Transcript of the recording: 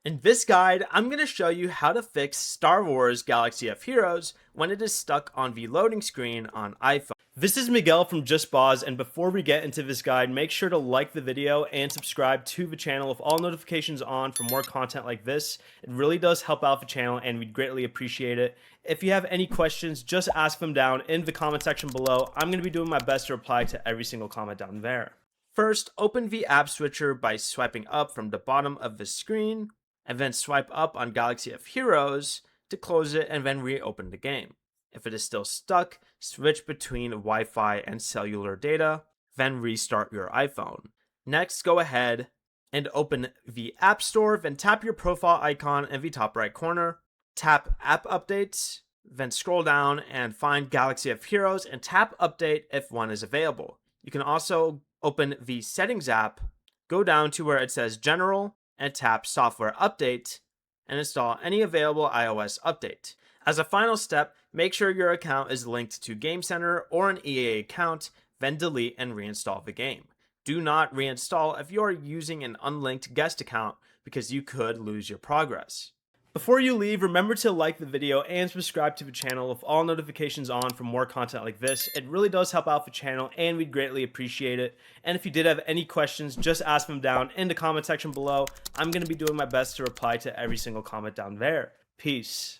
In this guide, I'm going to show you how to fix Star Wars Galaxy of Heroes when it is stuck on the loading screen on iPhone. This is Miguel from Just Pause, and before we get into this guide, make sure to like the video and subscribe to the channel with all notifications on for more content like this. It really does help out the channel and we'd greatly appreciate it. If you have any questions, just ask them down in the comment section below. I'm going to be doing my best to reply to every single comment down there. First, open the app switcher by swiping up from the bottom of the screen, and then swipe up on Galaxy of Heroes to close it and then reopen the game. If it is still stuck, switch between Wi-Fi and cellular data, then restart your iPhone. Next, go ahead and open the App Store, then tap your profile icon in the top right corner, tap App Updates, then scroll down and find Galaxy of Heroes and tap Update if one is available. You can also open the Settings app, go down to where it says General, and tap Software Update and install any available iOS update. As a final step, make sure your account is linked to Game Center or an EA account, then delete and reinstall the game. Do not reinstall if you are using an unlinked guest account because you could lose your progress. Before you leave, remember to like the video and subscribe to the channel with all notifications on for more content like this. It really does help out the channel and we'd greatly appreciate it. And if you did have any questions, just ask them down in the comment section below. I'm going to be doing my best to reply to every single comment down there. Peace.